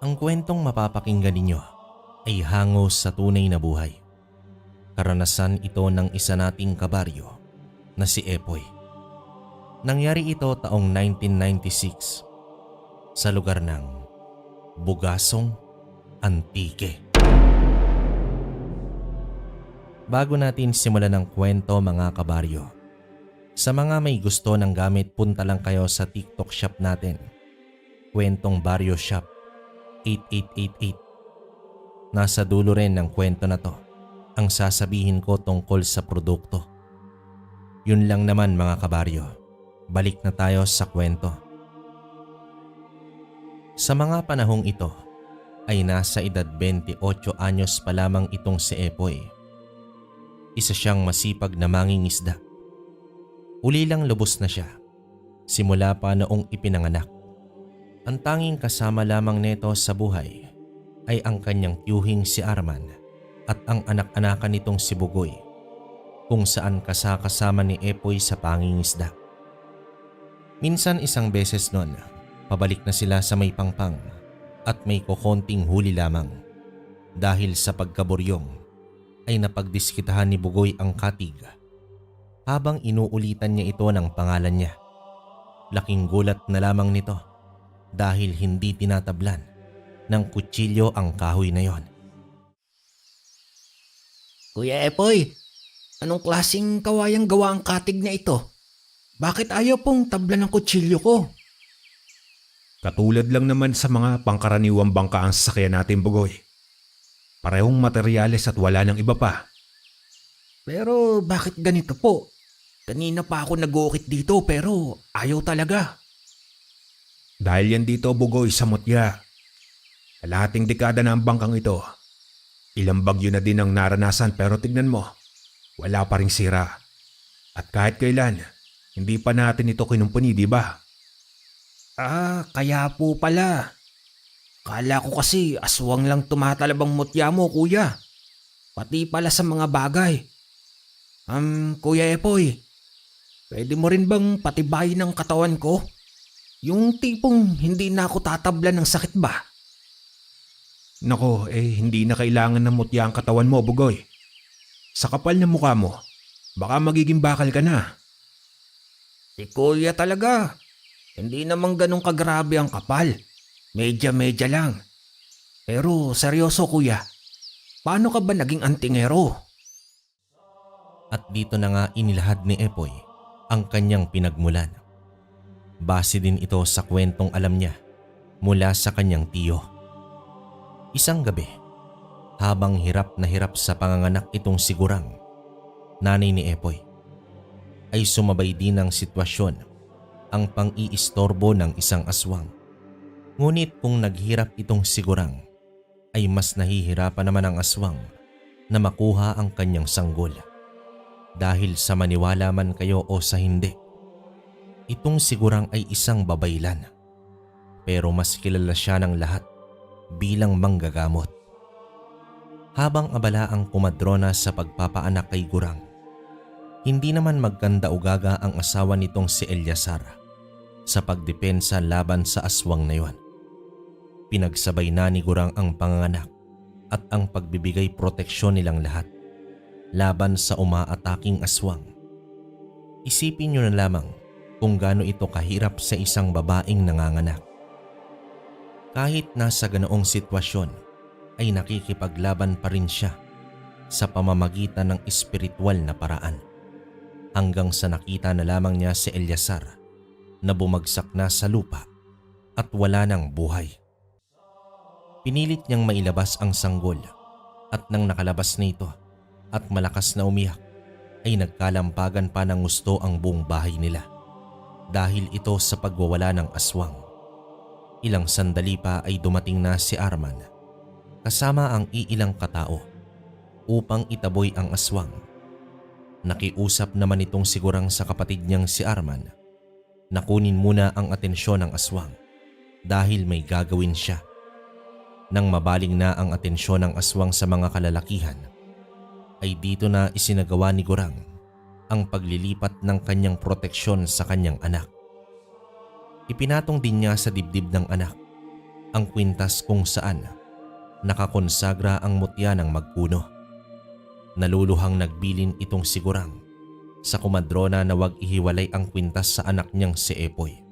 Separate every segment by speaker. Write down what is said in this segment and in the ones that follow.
Speaker 1: Ang kwentong mapapakinggan ninyo ay hango sa tunay na buhay. Karanasan ito ng isa nating kabaryo na si Epoy. Nangyari ito taong 1996 sa lugar ng Bugasong, Antique. Bago natin simulan ng kwento mga kabaryo, sa mga may gusto ng gamit punta lang kayo sa TikTok shop natin, Kwentong Baryo Shop 8888. Nasa dulo rin ng kwento na to ang sasabihin ko tungkol sa produkto. Yun lang naman mga kabaryo, balik na tayo sa kwento. Sa mga panahong ito ay nasa edad 28 anyos pa lamang itong si Epoy. Isa siyang masipag na mangingisda. Uli lang lubos na siya, simula pa noong ipinanganak. Ang tanging kasama lamang nito sa buhay ay ang kanyang tiyuhing si Arman at ang anak-anakan nitong si Bugoy, kung saan kasama ni Epoy sa pangingisda. Minsan isang beses noon, pabalik na sila sa may pangpang at may kokonting huli lamang. Dahil sa pagkaburyong ay napagdiskitahan ni Bugoy ang katig habang inuulitan niya ito ng pangalan niya. Laking gulat na lamang nito dahil hindi tinatablan ng kutsilyo ang kahoy na yon.
Speaker 2: Kuya Epoy, anong klaseng kawayang gawa ang katig na ito? Bakit ayaw pong tablan ng kutsilyo ko?
Speaker 3: Katulad lang naman sa mga pangkaraniwang bangka ang sasakyan natin, Bugoy. Parehong materyales at wala ng iba pa.
Speaker 2: Pero bakit ganito po? Kanina pa ako nag-uukit dito pero ayaw talaga.
Speaker 3: Dahil yan dito, Bugoy, sa mutya. Kalahating dekada na ang bangkang ito. Ilang bagyo na din ang naranasan pero tignan mo, wala pa ring sira. At kahit kailan, hindi pa natin ito kinumpuni, di ba?
Speaker 2: Kaya po pala. Kala ko kasi aswang lang tumatalabang mutya mo, kuya. Pati pala sa mga bagay. Kuya Epoy, pwede mo rin bang patibayin ang katawan ko? Yung tipong hindi na ako tatablan ng sakit ba?
Speaker 3: Nako, hindi na kailangan ng mutya ang katawan mo, Bugoy. Sa kapal ng mukha mo, baka magiging bakal ka na.
Speaker 2: Si kuya talaga. Hindi naman ganun kagrabe ang kapal. Medya-medya lang. Pero seryoso kuya, paano ka ba naging antingero?
Speaker 1: At dito na nga inilahad ni Epoy ang kanyang pinagmulan. Base din ito sa kwentong alam niya mula sa kanyang tiyo. Isang gabi, habang hirap na hirap sa panganganak itong si Gurang, nanay ni Epoy, ay sumabay din ng sitwasyon ang pang-iistorbo ng isang aswang. Ngunit kung naghirap itong si Gurang, ay mas nahihirapan naman ang aswang na makuha ang kanyang sanggol. Dahil sa maniwala man kayo o sa hindi, itong si Gurang ay isang babaylan. Pero mas kilala siya ng lahat bilang manggagamot. Habang abala ang kumadrona sa pagpapaanak kay Gurang, hindi naman magkanda-ugaga ang asawa nitong si Eliasar sa pagdepensa laban sa aswang na yon. Pinagsabay na ni Gurang ang panganganak at ang pagbibigay proteksyon nilang lahat laban sa umaataking aswang. Isipin nyo na lamang kung gaano ito kahirap sa isang babaeng nanganganak. Kahit nasa ganoong sitwasyon ay nakikipaglaban pa rin siya sa pamamagitan ng espiritual na paraan. Hanggang sa nakita na lamang niya si Eliasar na bumagsak na sa lupa at wala ng buhay. Pinilit niyang mailabas ang sanggol at nang nakalabas na ito at malakas na umiyak ay nagkalampagan pa ng gusto ang buong bahay nila dahil ito sa pagwawala ng aswang. Ilang sandali pa ay dumating na si Arman kasama ang iilang katao upang itaboy ang aswang. Nakiusap naman itong si Gurang sa kapatid niyang si Arman na kunin muna ang atensyon ng aswang dahil may gagawin siya. Nang mabaling na ang atensyon ng aswang sa mga kalalakihan, ay dito na isinagawa ni Gurang ang paglilipat ng kanyang proteksyon sa kanyang anak. Ipinatong din niya sa dibdib ng anak ang kwintas kung saan nakakonsagra ang mutya ng magkuno. Naluluhang nagbilin itong si Gurang sa kumadrona na wag ihiwalay ang kwintas sa anak niyang si Epoy.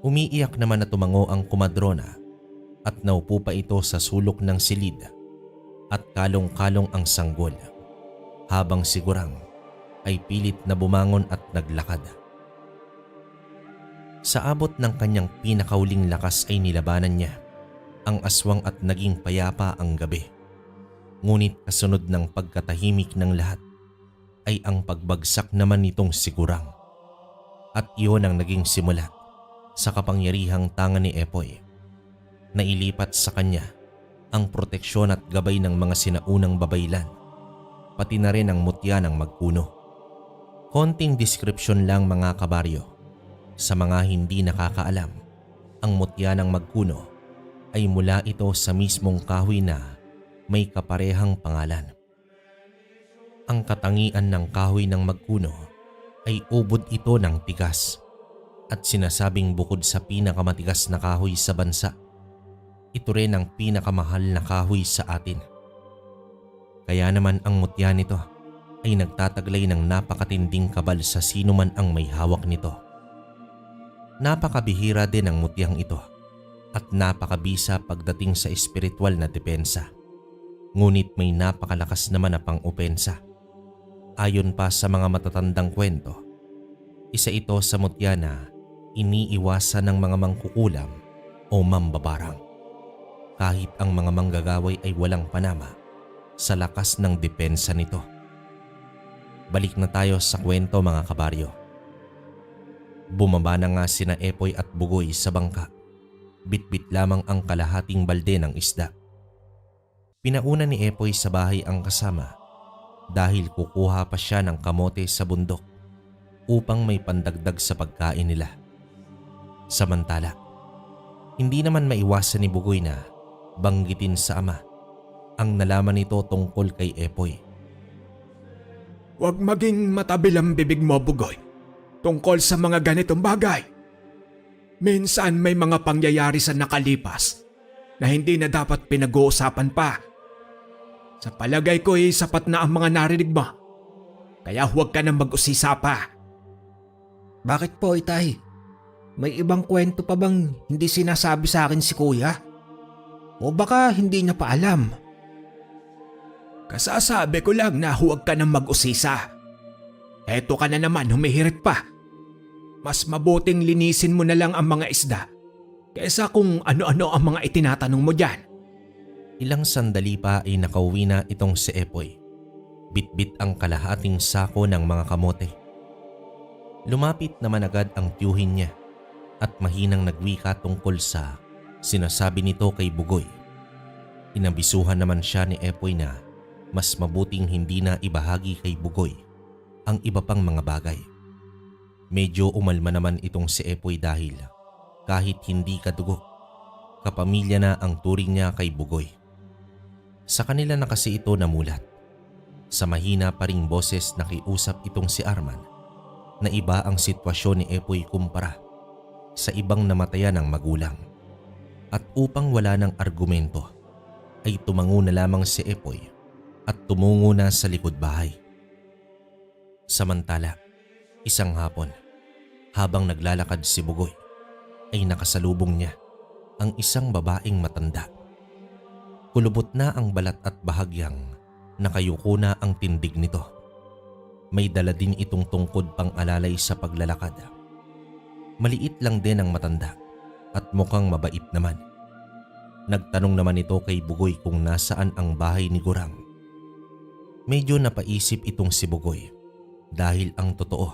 Speaker 1: Umiiyak naman na tumango ang kumadrona at naupo pa ito sa sulok ng silid at kalong-kalong ang sanggol habang si Gurang ay pilit na bumangon at naglakad. Sa abot ng kanyang pinakauling lakas ay nilabanan niya ang aswang at naging payapa ang gabi. Ngunit kasunod ng pagkatahimik ng lahat ay ang pagbagsak naman nitong si Gurang. At iyon ang naging simula sa kapangyarihang tangan ni Epoy na ilipat sa kanya ang proteksyon at gabay ng mga sinaunang babaylan, pati na rin ang mutya ng magkuno. Konting description lang mga kabaryo. Sa mga hindi nakakaalam, ang mutya ng magkuno ay mula ito sa mismong kahoy na may kaparehang pangalan. Ang katangian ng kahoy ng magkuno ay ubod ito ng tigas at sinasabing bukod sa pinakamatigas na kahoy sa bansa, ito rin ang pinakamahal na kahoy sa atin. Kaya naman ang mutya nito ay nagtataglay ng napakatinding kabal sa sino man ang may hawak nito. Napakabihira din ang mutyang ito at napakabisa pagdating sa espiritual na depensa. Ngunit may napakalakas naman na pang-opensa. Ayon pa sa mga matatandang kwento, isa ito sa mutya na iniiwasan ng mga mangkukulam o mambabarang. Kahit ang mga manggagaway ay walang panama sa lakas ng depensa nito. Balik na tayo sa kwento mga kabaryo. Bumaba na nga sina Epoy at Bugoy sa bangka. Bitbit lamang ang kalahating balde ng isda. Pinauna ni Epoy sa bahay ang kasama dahil kukuha pa siya ng kamote sa bundok upang may pandagdag sa pagkain nila. Samantala, hindi naman maiwasan ni Bugoy na banggitin sa ama ang nalaman nito tungkol kay Epoy.
Speaker 3: Huwag maging matabil ang bibig mo, Bugoy, tungkol sa mga ganitong bagay. Minsan may mga pangyayari sa nakalipas na hindi na dapat pinag-uusapan pa. Sa palagay ko ay sapat na ang mga narinig mo. Kaya huwag ka nang mag-usisa pa.
Speaker 2: Bakit po, Itay? May ibang kwento pa bang hindi sinasabi sa akin si Kuya? O baka hindi niya pa alam?
Speaker 3: Kasasabi ko lang na huwag ka nang mag-usisa. Eto ka na naman humihirit pa. Mas mabuting linisin mo na lang ang mga isda kaysa kung ano-ano ang mga itinatanong mo dyan.
Speaker 1: Ilang sandali pa ay nakauwi na itong si Epoy. Bitbit ang kalahating sako ng mga kamote. Lumapit naman agad ang tiyuhin niya at mahinang nagwika tungkol sa sinasabi nito kay Bugoy. Inabisuhan naman siya ni Epoy na mas mabuting hindi na ibahagi kay Bugoy ang iba pang mga bagay. Medyo umalma naman itong si Epoy dahil kahit hindi kadugo, kapamilya na ang turing niya kay Bugoy. Sa kanila na kasi ito namulat. Sa mahina pa ring boses nakiusap itong si Arman na iba ang sitwasyon ni Epoy kumpara sa ibang namatayan ng magulang. At upang wala ng argumento ay tumango na lamang si Epoy at tumungo na sa likod bahay. Samantala, isang hapon, habang naglalakad si Bugoy, ay nakasalubong niya ang isang babaeng matanda. Kulubot na ang balat at bahagyang nakayuko na ang tindig nito. May dala din itong tungkod pang alalay sa paglalakad. Maliit lang din ang matanda at mukhang mabait naman. Nagtanong naman ito kay Bugoy kung nasaan ang bahay ni Gurang. Medyo napaisip itong si Bugoy dahil ang totoo,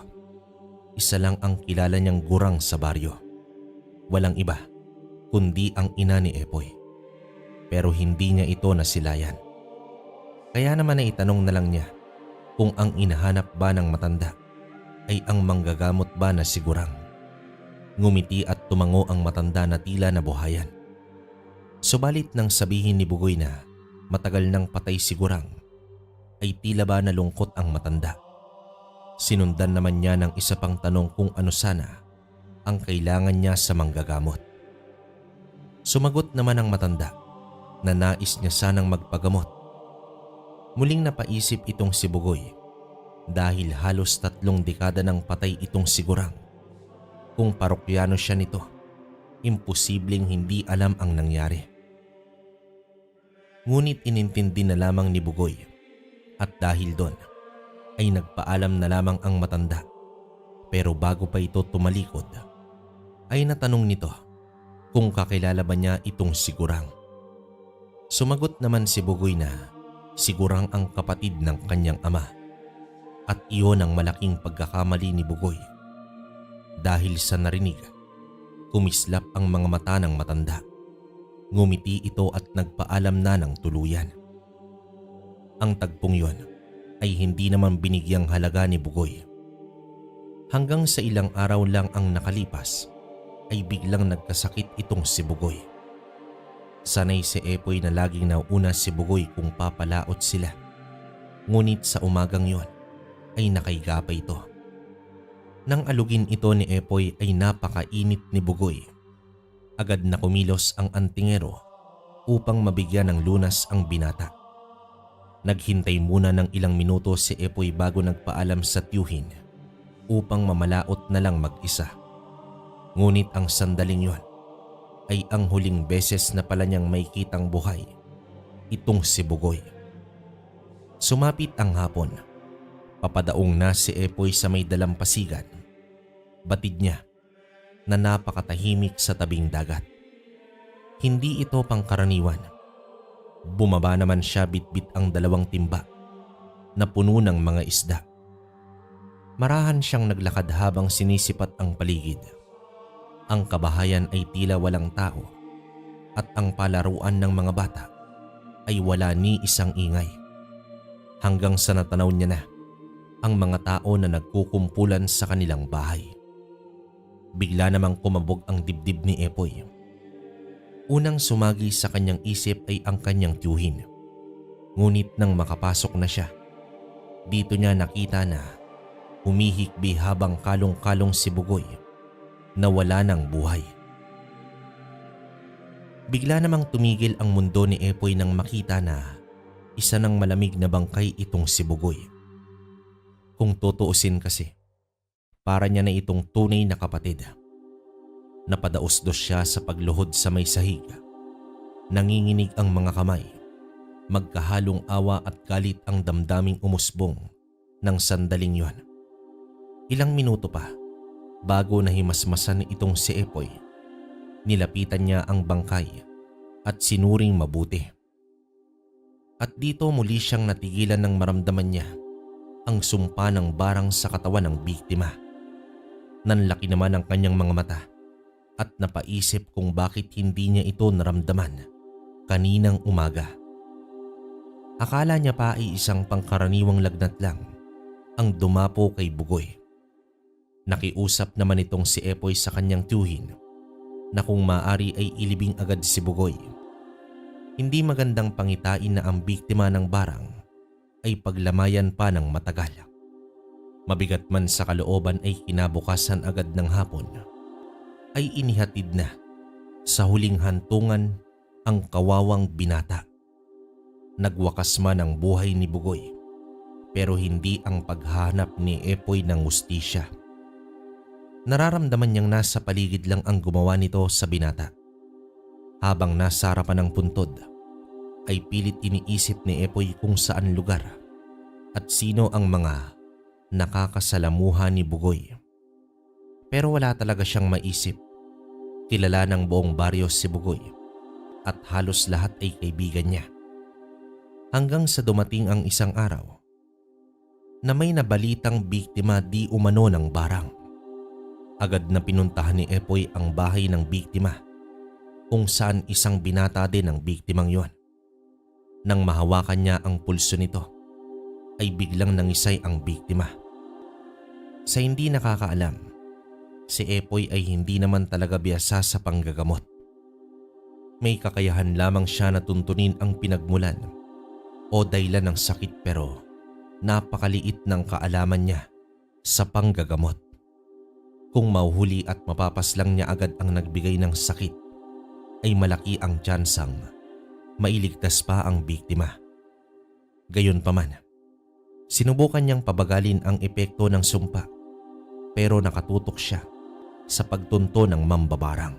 Speaker 1: isa lang ang kilala niyang Gurang sa baryo. Walang iba kundi ang ina ni Epoy. Pero hindi niya ito nasilayan. Kaya naman ay itanong na lang niya kung ang inahanap ba ng matanda ay ang manggagamot ba na si Gurang. Ngumiti at tumango ang matanda na tila nabuhayan. Subalit nang sabihin ni Bugoy na matagal nang patay si Gurang, ay tila ba nalungkot ang matanda. Sinundan naman niya ng isa pang tanong kung ano sana ang kailangan niya sa manggagamot. Sumagot naman ang matanda na nais niya sanang magpagamot. Muling napaisip itong si Bugoy dahil halos 3 dekada nang patay itong sigurang. Kung parokyano siya nito, imposibleng hindi alam ang nangyari. Ngunit inintindi na lamang ni Bugoy at dahil doon ay nagpaalam na lamang ang matanda. Pero bago pa ito tumalikod ay natanong nito kung kakilala ba niya itong sigurang. Sumagot naman si Bugoy na sigurang ang kapatid ng kanyang ama at iyon ang malaking pagkakamali ni Bugoy. Dahil sa narinig, kumislap ang mga mata ng matanda. Ngumiti ito at nagpaalam na ng tuluyan. Ang tagpong yon ay hindi naman binigyang halaga ni Bugoy. Hanggang sa ilang araw lang ang nakalipas ay biglang nagkasakit itong si Bugoy. Sanay si Epoy na laging nauna si Bugoy kung papalaot sila. Ngunit sa umagang yon ay nakahiga pa ito. Nang alugin ito ni Epoy ay napakainit ni Bugoy. Agad na kumilos ang antingero upang mabigyan ng lunas ang binata. Naghintay muna ng ilang minuto si Epoy bago nagpaalam sa tiyuhin upang mamalaot na lang mag-isa. Ngunit ang sandaling yon ay ang huling beses na pala niyang makitang buhay itong si Bugoy. Sumapit ang hapon. Papadaong na si Epoy sa may dalampasigan. Batid niya na napakatahimik sa tabing dagat. Hindi ito pangkaraniwan. Bumaba naman siya bitbit ang 2 timba na puno ng mga isda. Marahan siyang naglakad habang sinisipat ang paligid. Ang kabahayan ay tila walang tao at ang palaruan ng mga bata ay wala ni isang ingay. Hanggang sa natanaw niya na ang mga tao na nagkukumpulan sa kanilang bahay. Bigla namang kumabog ang dibdib ni Epoy. Unang sumagi sa kanyang isip ay ang kanyang tiyuhin. Ngunit nang makapasok na siya, dito niya nakita na humihikbi habang kalong-kalong si Bugoy na wala ng buhay. Bigla namang tumigil ang mundo ni Epoy nang makita na isa ng malamig na bangkay itong si Bugoy. Kung tutuusin kasi, para niya na itong tunay na kapatid. Napadaos-dos siya sa pagluhod sa may sahig. Nanginginig ang mga kamay. Magkahalong awa at galit ang damdaming umusbong ng sandaling yon. Ilang minuto pa bago nahimasmasan itong si Epoy, nilapitan niya ang bangkay at sinuring mabuti. At dito muli siyang natigilan nang maramdaman niya ang sumpa ng barang sa katawan ng biktima. Nanlaki naman ang kanyang mga mata at napaisip kung bakit hindi niya ito naramdaman kaninang umaga. Akala niya pa ay isang pangkaraniwang lagnat lang ang dumapo kay Bugoy. Nakiusap naman itong si Epoy sa kanyang tiyuhin na kung maaari ay ilibing agad si Bugoy. Hindi magandang pangitain na ang biktima ng barang ay paglamayan pa ng matagal. Mabigat man sa kalooban ay kinabukasan agad ng hapon ay inihatid na sa huling hantungan ang kawawang binata. Nagwakas man ang buhay ni Bugoy pero hindi ang paghahanap ni Epoy ng hustisya. Nararamdaman niyang nasa paligid lang ang gumawa nito sa binata. Habang nasa harapan ng puntod ay pilit iniisip ni Epoy kung saan lugar at sino ang mga nakakasalamuha ni Bugoy. Pero wala talaga siyang maisip. Kilala ng buong baryo si Bugoy at halos lahat ay kaibigan niya. Hanggang sa dumating ang isang araw na may nabalitang biktima di umano ng barang. Agad na pinuntahan ni Epoy ang bahay ng biktima kung saan isang binata din ang biktimang yon. Nang mahawakan niya ang pulso nito ay biglang nangisay ang biktima. Sa hindi nakakaalam, si Epoy ay hindi naman talaga biyasa sa panggagamot. May kakayahan lamang siya na tuntunin ang pinagmulan o dahilan ng sakit pero napakaliit ng kaalaman niya sa panggagamot. Kung mauhuli at mapapaslang niya agad ang nagbigay ng sakit, ay malaki ang tsansang mailigtas pa ang biktima. Gayunpaman, sinubukan niyang pabagalin ang epekto ng sumpa pero nakatutok siya sa pagtunto ng mambabarang.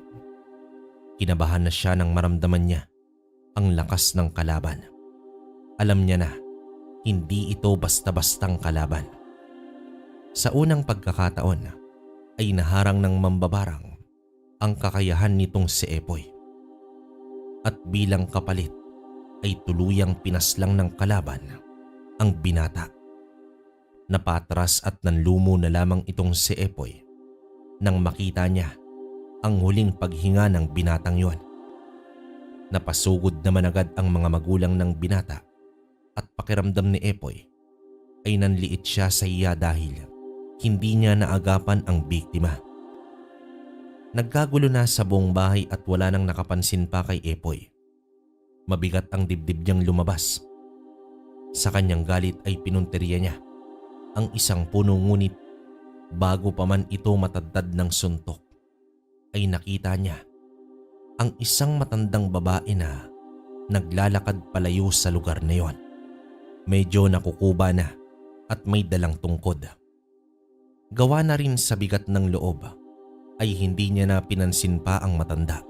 Speaker 1: Kinabahan na siya nang maramdaman niya ang lakas ng kalaban. Alam niya na hindi ito basta-bastang kalaban. Sa unang pagkakataon ay naharang ng mambabarang ang kakayahan nitong si Epoy. At bilang kapalit ay tuluyang pinaslang ng kalaban ang binata. Napatras at nanlumo na lamang itong si Epoy nang makita niya ang huling paghinga ng binatang yon. Napasugod naman agad ang mga magulang ng binata at pakiramdam ni Epoy ay nanliit siya sa iya dahil hindi niya naagapan ang biktima. Nagkagulo na sa buong bahay at wala nang nakapansin pa kay Epoy. Mabigat ang dibdib niyang lumabas. Sa kanyang galit ay pinunteriya niya ang isang puno, ngunit bago pa man ito matadtad ng suntok ay nakita niya ang isang matandang babae na naglalakad palayo sa lugar na yon. Medyo nakukuba na at may dalang tungkod. Gawa na rin sa bigat ng loob ay hindi niya na pinansin pa ang matanda.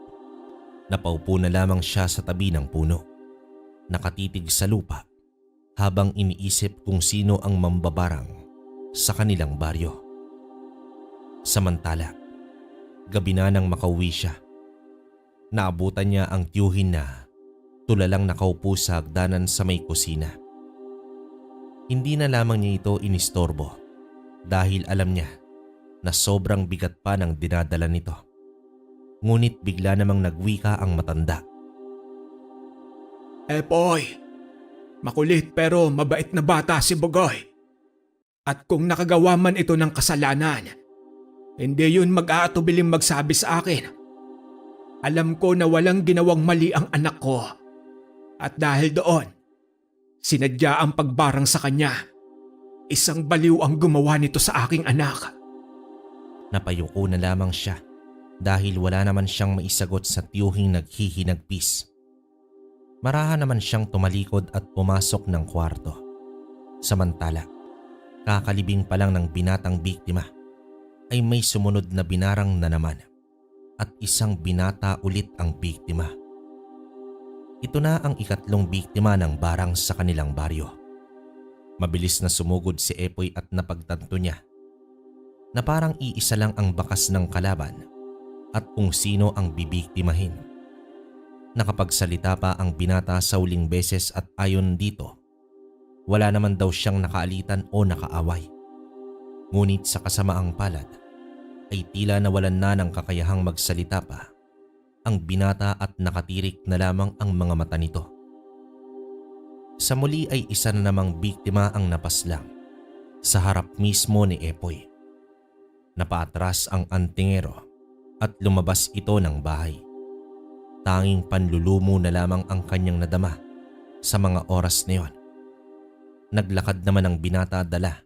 Speaker 1: Napaupo na lamang siya sa tabi ng puno, nakatitig sa lupa habang iniisip kung sino ang mambabarang sa kanilang baryo. Samantala, gabi na nang makauwi siya. Naabutan niya ang tiyuhin na tulalang nakaupo sa hagdanan sa may kusina. Hindi na lamang niya ito inistorbo dahil alam niya na sobrang bigat pa ng dinadala nito. Ngunit bigla namang nagwika ang matanda.
Speaker 2: Epoy, makulit pero mabait na bata si Bugoy. At kung nakagawa man ito ng kasalanan, hindi yun mag-aatubiling magsabi sa akin. Alam ko na walang ginawang mali ang anak ko. At dahil doon, sinadya ang pagbarang sa kanya. Isang baliw ang gumawa nito sa aking anak.
Speaker 1: Napayuko na lamang siya dahil wala naman siyang maisagot sa tiyuhing naghihinagpis. Marahan naman siyang tumalikod at pumasok ng kwarto. Samantala, kakalibing pa lang ng binatang biktima ay may sumunod na binarang na naman at isang binata ulit ang biktima. Ito na ang ikatlong biktima ng barang sa kanilang baryo. Mabilis na sumugod si Epoy at napagtanto niya na parang iisa lang ang bakas ng kalaban at kung sino ang bibiktimahin. Nakapagsalita pa ang binata sa huling beses at ayon dito, wala naman daw siyang nakaalitan o nakaaway. Ngunit sa kasamaang palad ay tila nawalan na ng kakayahang magsalita pa ang binata at nakatirik na lamang ang mga mata nito. Sa muli ay isa na namang biktima ang napaslang sa harap mismo ni Epoy. Napaatras ang antingero at lumabas ito ng bahay. Tanging panlulumo na lamang ang kanyang nadama sa mga oras na yon. Naglakad naman ang binata dala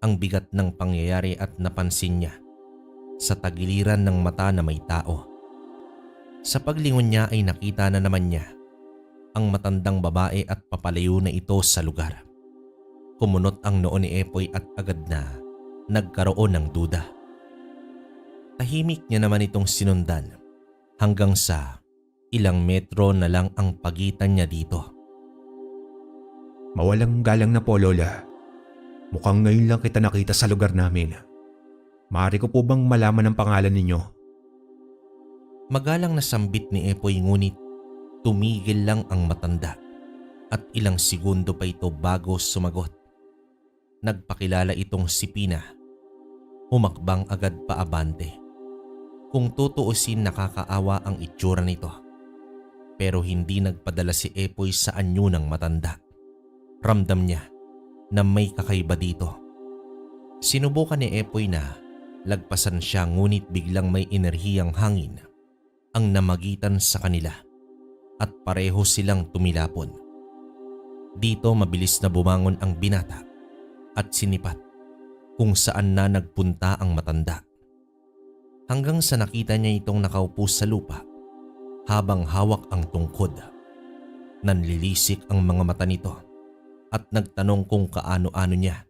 Speaker 1: ang bigat ng pangyayari at napansin niya sa tagiliran ng mata na may tao. Sa paglingon niya ay nakita na naman niya ang matandang babae at papalayo na ito sa lugar. Kumunot ang noo ni Epoy at agad na nagkaroon ng duda. Tahimik niya naman itong sinundan hanggang sa ilang metro na lang ang pagitan niya dito.
Speaker 3: Mawalang galang na po, Lola. Mukhang ngayon lang kita nakita sa lugar namin. Maaari ko po bang malaman ang pangalan ninyo?
Speaker 1: Magalang na sambit ni Epoy ngunit tumigil lang ang matanda at ilang segundo pa ito bago sumagot. Nagpakilala itong si Pina. Humakbang agad paabante. Kung tutuusin, nakakaawa ang itsura nito. Pero hindi nagpadala si Epoy sa anyo ng matanda. Ramdam niya na may kakaiba dito. Sinubukan ni Epoy na lagpasan siya ngunit biglang may enerhiyang hangin ang namagitan sa kanila at pareho silang tumilapon. Dito mabilis na bumangon ang binata at sinipat kung saan na nagpunta ang matanda. Hanggang sa nakita niya itong nakaupo sa lupa habang hawak ang tungkod. Nanlilisik ang mga mata nito at nagtanong kung kaano-ano niya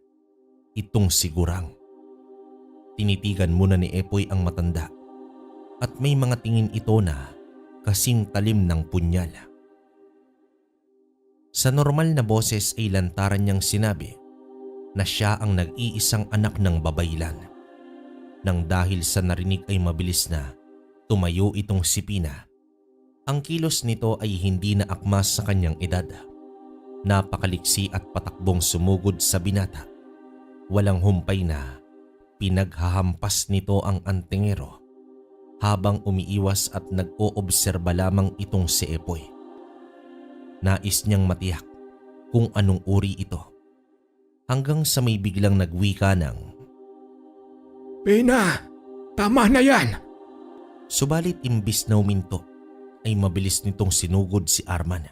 Speaker 1: itong si Gurang. Tinitigan muna ni Epoy ang matanda at may mga tingin ito na kasing talim ng punyal. Sa normal na boses ay lantaran niyang sinabi na siya ang nag-iisang anak ng babaylan. Nang dahil sa narinig ay mabilis na tumayo itong si Pina. Ang kilos nito ay hindi na akma sa kanyang edad. Napakaliksi at patakbong sumugod sa binata. Walang humpay na pinaghahampas nito ang antingero habang umiiwas at nag-oobserba lamang itong si Epoy. Nais niyang matiyak kung anong uri ito hanggang sa may biglang nagwika ng,
Speaker 2: Pina, tama na yan!
Speaker 1: subalit imbis na uminto ay mabilis nitong sinugod si Arman.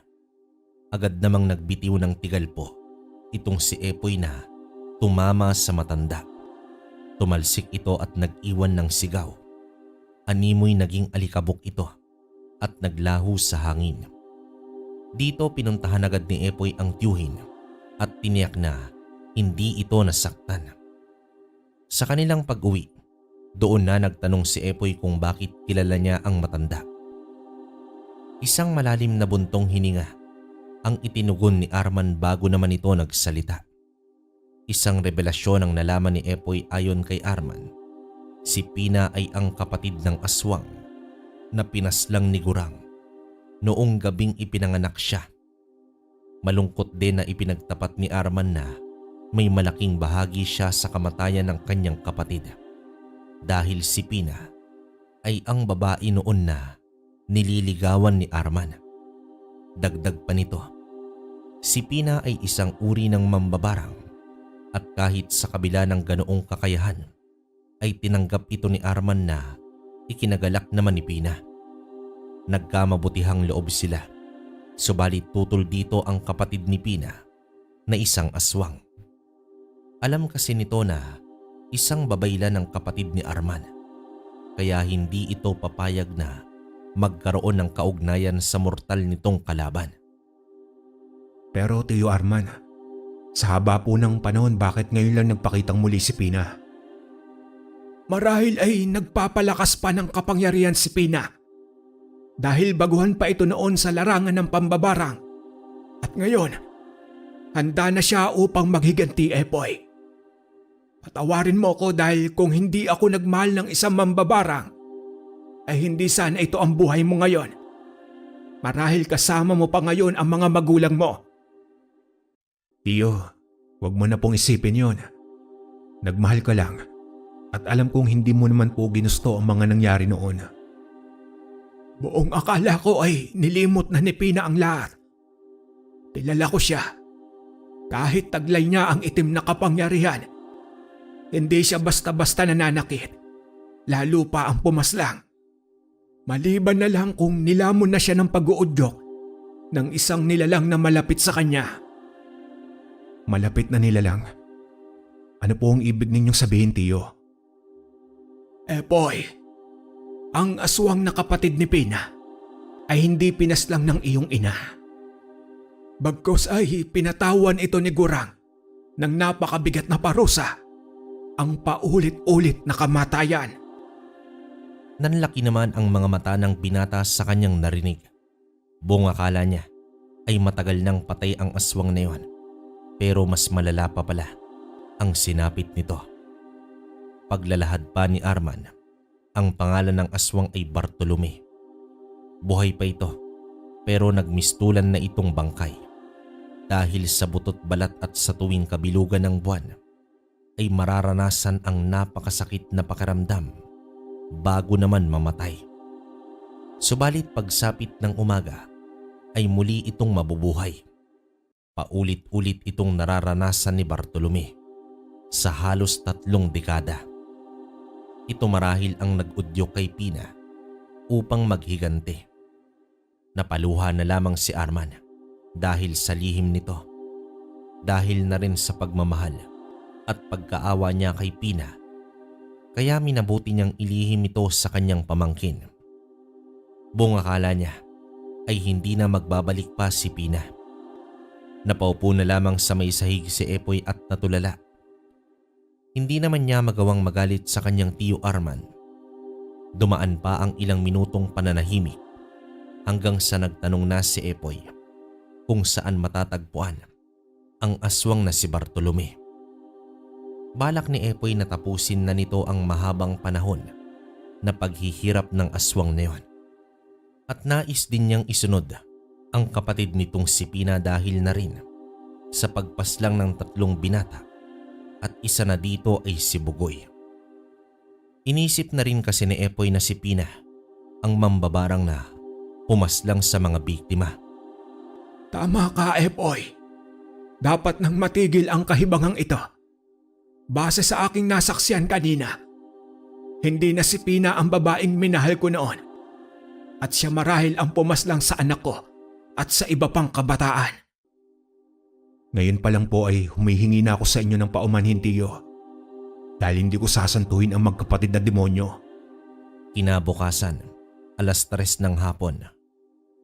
Speaker 1: Agad namang nagbitiw ng tigalpo itong si Epoy na tumama sa matanda. Tumalsik ito at nag-iwan ng sigaw. Animoy naging alikabok ito at naglaho sa hangin. Dito pinuntahan agad ni Epoy ang tiyuhin at tiniyak na hindi ito nasaktan. Sa kanilang pag-uwi, doon na nagtanong si Epoy kung bakit kilala niya ang matanda. Isang malalim na buntong hininga ang itinugon ni Arman bago naman ito nagsalita. Isang revelasyon ang nalaman ni Epoy ayon kay Arman. Si Pina ay ang kapatid ng aswang na pinaslang ni Gurang noong gabing ipinanganak siya. Malungkot din na ipinagtapat ni Arman na may malaking bahagi siya sa kamatayan ng kanyang kapatid dahil si Pina ay ang babae noon na nililigawan ni Arman. Dagdag pa nito, si Pina ay isang uri ng mambabarang at kahit sa kabila ng ganoong kakayahan ay tinanggap ito ni Arman na ikinagalak naman ni Pina. Nagkamabutihang loob sila, subalit tutol dito ang kapatid ni Pina na isang aswang. Alam kasi nito na isang babaylan ng kapatid ni Arman, kaya hindi ito papayag na magkaroon ng kaugnayan sa mortal nitong kalaban.
Speaker 3: Pero Tiyo Arman, sa haba po ng panahon bakit ngayon lang nagpakitang muli si Pina?
Speaker 2: Marahil ay nagpapalakas pa ng kapangyarihan si Pina. Dahil baguhan pa ito noon sa larangan ng pambabarang. At ngayon, handa na siya upang maghiganti, Epoy. Patawarin mo ko dahil kung hindi ako nagmahal ng isang mambabarang, ay hindi sana ito ang buhay mo ngayon. Marahil kasama mo pa ngayon ang mga magulang mo.
Speaker 3: Tiyo, wag mo na pong isipin yon. Nagmahal ka lang at alam kong hindi mo naman po ginusto ang mga nangyari noon.
Speaker 2: Buong akala ko ay nilimot na ni Pina ang lahat. Kilala ko siya. Kahit taglay niya ang itim na kapangyarihan, hindi siya basta-basta nananakit. Lalo pa ang pumaslang. Maliban na lang kung nilamon na siya ng pag-uudyok ng isang nilalang na malapit sa kanya.
Speaker 3: Malapit na nilalang? Ano po ang ibig ninyong sabihin, Tiyo?
Speaker 2: Epoy, ang aswang na kapatid ni Pina ay hindi pinaslang ng iyong ina. Bagkus ay pinatawan ito ni Gurang ng napakabigat na parusa, ang paulit-ulit na kamatayan.
Speaker 1: Nanlaki naman ang mga mata ng binata sa kanyang narinig. Buong akala niya ay matagal nang patay ang aswang na iyon, pero mas malala pa pala ang sinapit nito. Paglalahad pa ni Arman, ang pangalan ng aswang ay Bartolome. Buhay pa ito pero nagmistulan na itong bangkay dahil sa butot balat at sa tuwing kabilugan ng buwan ay mararanasan ang napakasakit na pakiramdam bago naman mamatay. Subalit pagsapit ng umaga ay muli itong mabubuhay. Paulit-ulit itong nararanasan ni Bartolome sa halos 3 dekada. Ito marahil ang nag-udyok kay Pina upang maghigante. Napaluha na lamang si Arman dahil sa lihim nito, dahil na rin sa pagmamahal at pagkaawa niya kay Pina, kaya minabuti niyang ilihim ito sa kanyang pamangkin. Buong akala niya ay hindi na magbabalik pa si Pina. Napaupo na lamang sa may sahig si Epoy at natulala. Hindi naman niya magawang magalit sa kanyang tiyo Arman. Dumaan pa ang ilang minutong pananahimik hanggang sa nagtanong na si Epoy kung saan matatagpuan ang aswang na si Bartolome. Balak ni Epoy na tapusin na nito ang mahabang panahon na paghihirap ng aswang na yon. At nais din niyang isunod ang kapatid nitong si Pina dahil na rin sa pagpaslang ng 3 binata at isa na dito ay si Bugoy. Inisip na rin kasi ni Epoy na si Pina ang mambabarang na pumaslang sa mga biktima.
Speaker 3: Tama ka, Epoy. Dapat nang matigil ang kahibangang ito. Base sa aking nasaksiyan kanina, hindi na si Pina ang babaeng minahal ko noon. At siya marahil ang pumaslang sa anak ko at sa iba pang kabataan. Ngayon pa lang po ay humihingi na ako sa inyo ng paumanhin, tiyo. Dahil hindi ko sasantuhin ang magkapatid na demonyo.
Speaker 1: Kinabukasan, 3:00 ng hapon,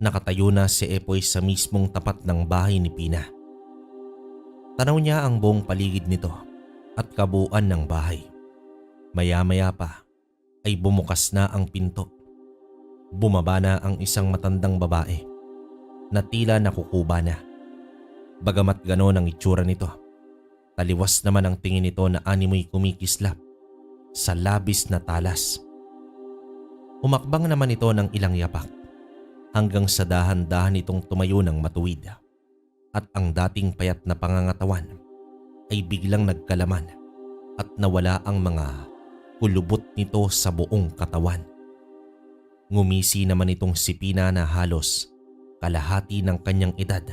Speaker 1: nakatayo na si Epoy sa mismong tapat ng bahay ni Pina. Tanaw niya ang buong paligid nito at kabuuan ng bahay. Maya-maya pa ay bumukas na ang pinto. Bumaba na ang isang matandang babae na tila nakukuba na. Bagamat gano'n ang itsura nito, taliwas naman ang tingin nito na animoy kumikislap sa labis na talas. Umakbang naman ito ng ilang yapak hanggang sa dahan-dahan itong tumayo ng matuwid at ang dating payat na pangangatawan ay biglang nagkalaman at nawala ang mga kulubot nito sa buong katawan. Ngumisi naman itong si Pina na halos kalahati ng kanyang edad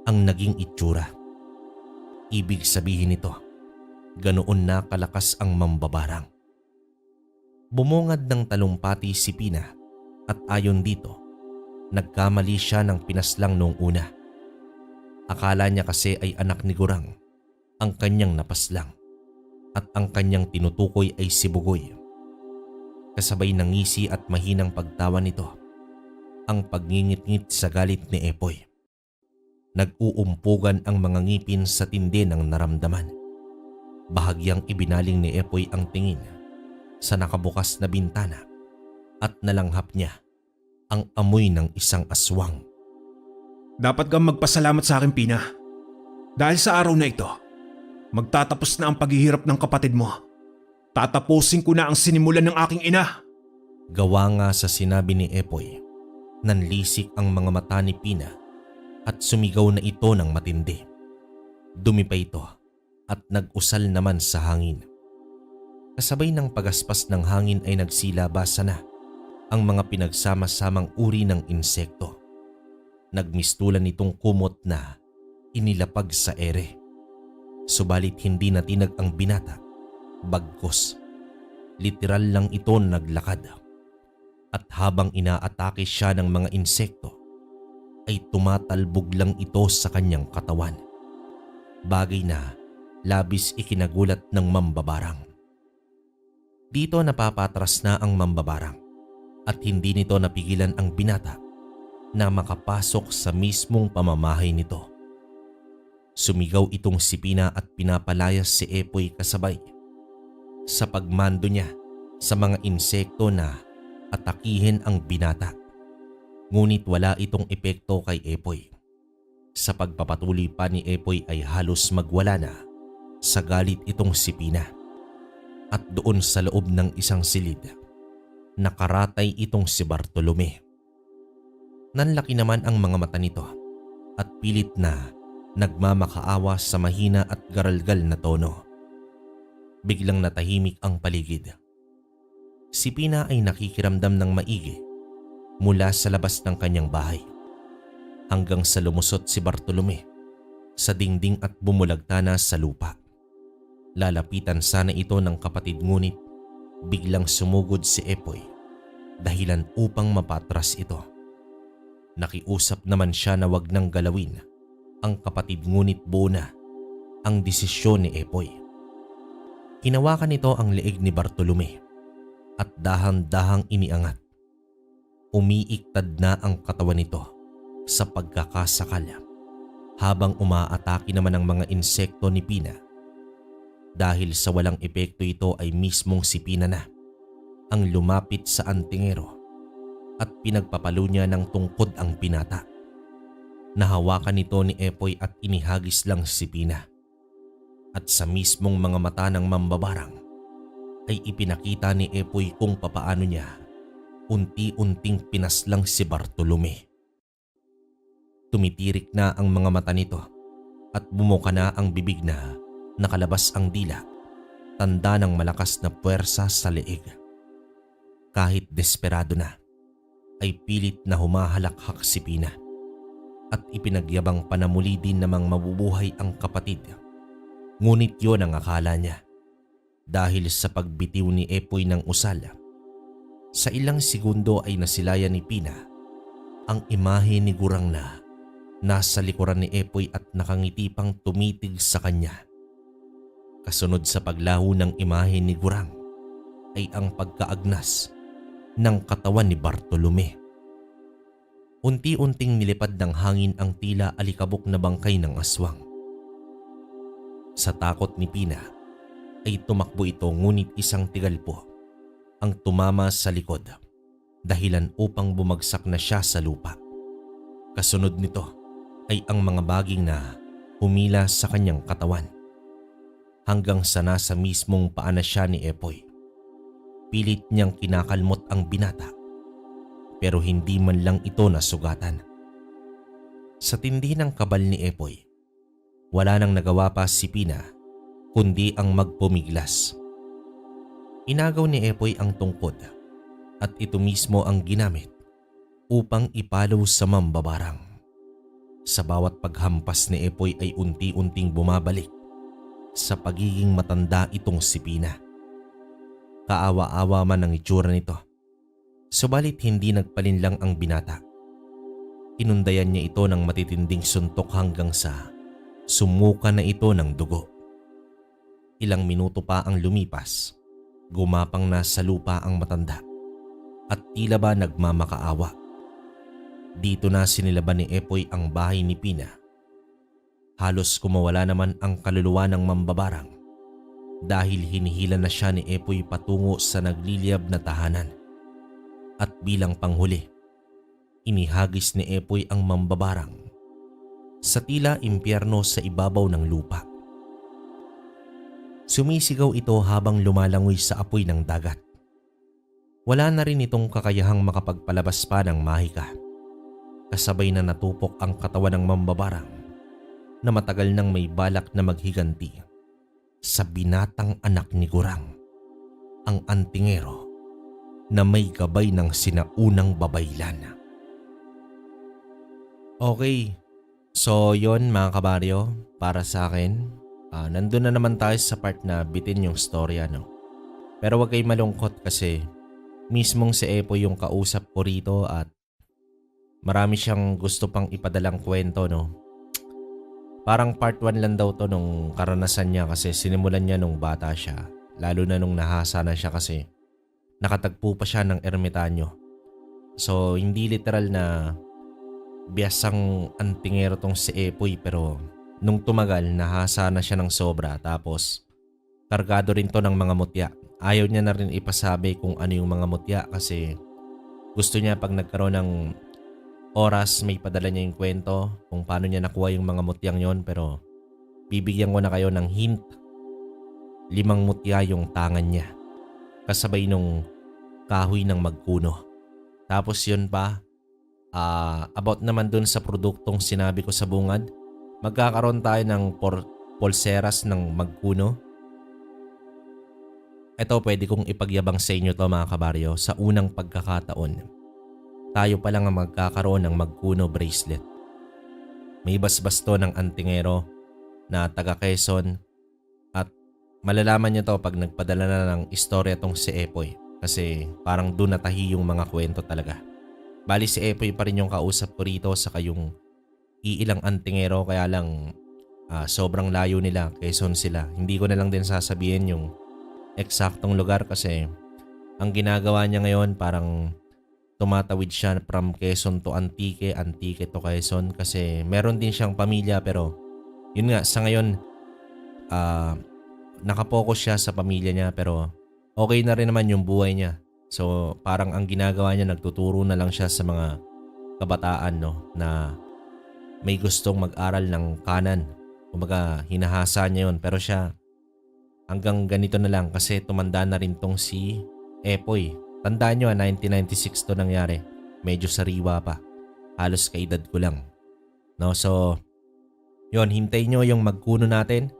Speaker 1: ang naging itsura. Ibig sabihin nito, ganoon na kalakas ang mambabarang. Bumungad ng talumpati si Pina at ayon dito, nagkamali siya ng pinaslang noong una. Akala niya kasi ay anak ni Gurang ang kanyang napaslang at ang kanyang tinutukoy ay si Bugoy. Kasabay ng ngisi at mahinang pagtawa nito ang pagngingit-ngit sa galit ni Epoy. Nag-uumpugan ang mga ngipin sa tindi ng naramdaman. Bahagyang ibinaling ni Epoy ang tingin sa nakabukas na bintana at nalanghap niya ang amoy ng isang aswang.
Speaker 3: Dapat kang magpasalamat sa akin, Pina. Dahil sa araw na ito, magtatapos na ang paghihirap ng kapatid mo. Tatapusin ko na ang sinimulan ng aking ina.
Speaker 1: Gawa nga sa sinabi ni Epoy, nanlisik ang mga mata ni Pina at sumigaw na ito ng matindi. Dumi pa ito at nag-usal naman sa hangin. Kasabay ng pagaspas ng hangin ay nagsilabasa na ang mga pinagsama-samang uri ng insekto. Nagmistulan itong kumot na inilapag sa ere. Subalit hindi natinag ang binata, bagkos. Literal lang ito naglakad. At habang inaatake siya ng mga insekto, ay tumatalbog lang ito sa kanyang katawan. Bagay na labis ikinagulat ng mambabarang. Dito napapatras na ang mambabarang at hindi nito napigilan ang binata na makapasok sa mismong pamamahay nito. Sumigaw itong si Pina at pinapalayas si Epoy kasabay sa pagmando niya sa mga insekto na atakihin ang binata. Ngunit wala itong epekto kay Epoy. Sa pagpapatuloy pa ni Epoy ay halos magwala na sa galit itong si Pina. At doon sa loob ng isang silid, nakaratay itong si Bartolome. Nanlaki naman ang mga mata nito at pilit na nagmamakaawa sa mahina at garalgal na tono. Biglang natahimik ang paligid. Si Pina ay nakikiramdam ng maigi mula sa labas ng kanyang bahay hanggang sa lumusot si Bartolome sa dingding at bumulagta na sa lupa. Lalapitan sana ito ng kapatid ngunit biglang sumugod si Epoy dahilan upang mapatras ito. Nakiusap naman siya na wag nang galawin ang kapatid ngunit buo na ang desisyon ni Epoy. Hinawakan nito ang leeg ni Bartolome at dahan-dahang iniangat. Umiiktad na ang katawan nito sa pagkakasakala habang umaatake naman ang mga insekto ni Pina. Dahil sa walang epekto ito ay mismong si Pina na ang lumapit sa antingero at pinagpapalo niya ng tungkod ang binata. Nahawakan nito ni Epoy at inihagis lang si Pina. At sa mismong mga mata ng mambabarang ay ipinakita ni Epoy kung papaano niya unti-unting pinaslang si Bartolome. Tumitirik na ang mga mata nito at bumuka na ang bibig na nakalabas ang dila, tanda ng malakas na puwersa sa leeg. Kahit desperado na, ay pilit na humahalakhak si Pina at ipinagyabang panamuli din namang mabubuhay ang kapatid. Ngunit yon ang akala niya dahil sa pagbitiw ni Epoy ng usal. Sa ilang segundo ay nasilayan ni Pina ang imahe ni Gurang na nasa likuran ni Epoy at nakangiti pang tumitig sa kanya. Kasunod sa paglaho ng imahe ni Gurang ay ang pagkaagnas ng katawan ni Bartolome. Unti-unting nilipad ng hangin ang tila alikabok na bangkay ng aswang. Sa takot ni Pina ay tumakbo ito ngunit isang tigalpo ang tumama sa likod, dahilan upang bumagsak na siya sa lupa. Kasunod nito ay ang mga baging na humila sa kanyang katawan hanggang sa nasa mismong paa na siya ni Epoy. Pilit niyang kinakalmot ang binata pero hindi man lang ito nasugatan. Sa tindi ng kabal ni Epoy, wala nang nagawa pa si Pina kundi ang magpumiglas. Inagaw ni Epoy ang tungkod at ito mismo ang ginamit upang ipalaw sa mambabarang. Sa bawat paghampas ni Epoy ay unti-unting bumabalik sa pagiging matanda itong si Pina. Kaawa-awa man ang itsura nito, subalit hindi nagpalinlang ang binata. Inundayan niya ito ng matitinding suntok hanggang sa sumuka na ito ng dugo. Ilang minuto pa ang lumipas, gumapang na sa lupa ang matanda at tila ba nagmamakaawa. Dito na sinilaban ni Epoy ang bahay ni Pina. Halos kumawala naman ang kaluluwa ng mambabarang dahil hinihila na siya ni Epoy patungo sa nagliliyab na tahanan. At bilang panghuli, inihagis ni Epoy ang mambabarang sa tila impyerno sa ibabaw ng lupa. Sumisigaw ito habang lumalangoy sa apoy ng dagat. Wala na rin itong kakayahang makapagpalabas pa ng mahika. Kasabay na natupok ang katawan ng mambabarang na matagal nang may balak na maghiganti sa binatang anak ni Gurang, ang antingero na may gabay ng sinaunang babaylan. Okay, so yon mga kabaryo, para sa akin, nandun na naman tayo sa part na bitin yung storya, no? Pero wag kayo malungkot kasi mismong si Epoy yung kausap ko rito at marami siyang gusto pang ipadalang kwento, no? Parang part 1 lang daw to nung karanasan niya kasi sinimulan niya nung bata siya. Lalo na nung nahasa na siya kasi nakatagpo pa siya ng ermitanyo. So hindi literal na biyasang antingero tong si Epoy pero nung tumagal nahasa na siya ng sobra tapos kargado rin to ng mga mutya. Ayaw niya na rin ipasabi kung ano yung mga mutya kasi gusto niya pag nagkaroon ng oras may padala niya yung kwento kung paano niya nakuha yung mga mutyang yon, pero bibigyan ko na kayo ng hint. 5 mutya yung tangan niya kasabay nung kahoy ng magkuno. Tapos yun pa, about naman dun sa produktong sinabi ko sa bungad, magkakaroon tayo ng pulseras ng magkuno. Ito pwede kong ipagyabang sa inyo to mga kabaryo, sa unang pagkakataon. Tayo pa lang ang magkakaroon ng magkuno bracelet. May basbas to ng antingero na taga Quezon at malalaman niyo to pag nagpadala na ng istorya tong si Epoy kasi parang doon natahi yung mga kwento talaga. Bali si Epoy pa rin yung kausap ko rito saka yung iilang antingero kaya lang sobrang layo nila, Quezon sila. Hindi ko na lang din sasabihin yung eksaktong lugar kasi ang ginagawa niya ngayon parang tumatawid siya from Quezon to Antique, Antique to Quezon kasi meron din siyang pamilya pero yun nga sa ngayon nakapokus siya sa pamilya niya pero okay na rin naman yung buhay niya. So parang ang ginagawa niya nagtuturo na lang siya sa mga kabataan no na may gustong mag-aral ng kanan. Kumbaga hinahasa niya yun pero siya hanggang ganito na lang kasi tumanda na rin tong si Epoy. Tandaan nyo 1996 to nangyari. Medyo sariwa pa. Halos kaedad ko lang. No, so yon, hintayin nyo yung magkuno natin.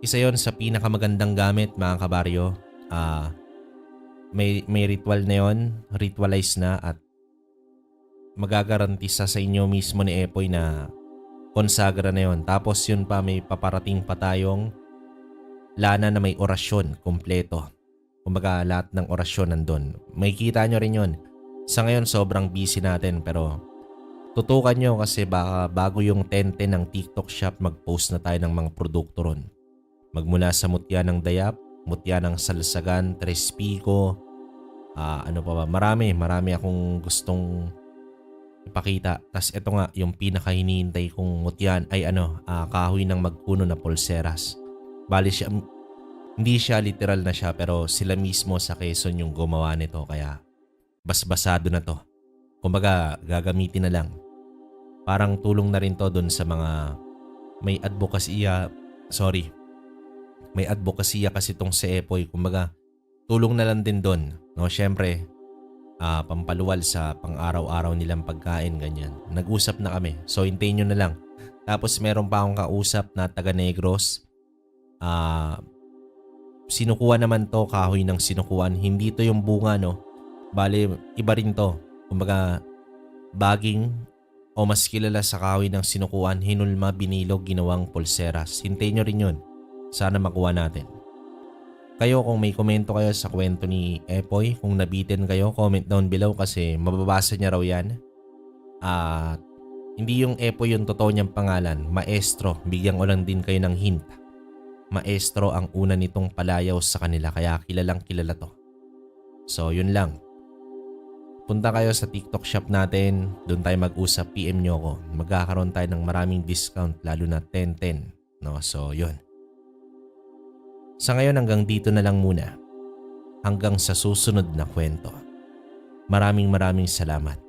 Speaker 1: Isa yon sa pinakamagandang gamit mga kabaryo. May ritual na yon, ritualize na at magagarantisa sa inyo mismo ni Epoy na konsagra na yon. Tapos yun pa may paparating pa tayong lana na may orasyon kompleto. Kumbaga lahat ng orasyon nandun. May kita nyo rin yun. Sa ngayon sobrang busy natin pero tutukan nyo kasi baka bago yung 10-10 ng TikTok shop mag-post na tayo ng mga produkto ron. Magmula sa mutya ng dayap, mutya ng salsagan, tres pico, ano pa ba, marami akong gustong ipakita. Tas ito nga yung pinakahinihintay kong mutyan ay kahoy ng magkuno na pulseras. Bali siya, hindi siya literal na siya pero sila mismo sa Quezon yung gumawa nito kaya basbasado na to. Kumbaga gagamitin na lang. Parang tulong na rin to dun sa mga may advokasya kasi tong si Epoy. Kumbaga tulong na lang din dun. No? Siyempre pampaluwal sa pang-araw-araw nilang pagkain ganyan. Nag-usap na kami so hintayin nyo na lang. Tapos meron pa akong kausap na taga Negros. Sinukuan naman to, kahoy ng sinukuan. Hindi to yung bunga no. Bale, iba rin to. Kumbaga, baging o mas kilala sa kahoy ng sinukuan, hinulma, binilog, ginawang pulseras. Hintayin nyo rin yun. Sana makuha natin. Kayo kung may komento kayo sa kwento ni Epoy, kung nabitin kayo, comment down below kasi mababasa niya raw yan. At hindi yung Epoy yung totoo niyang pangalan, Maestro. Bigyan ko lang din kayo ng hint. Maestro ang una nitong palayaw sa kanila kaya kilalang kilala to. So yun lang. Punta kayo sa TikTok shop natin, doon tayo mag-usap, PM nyo ako. Magkakaroon tayo ng maraming discount lalo na 10-10. No? So yun. Sa ngayon hanggang dito na lang muna. Hanggang sa susunod na kwento. Maraming salamat.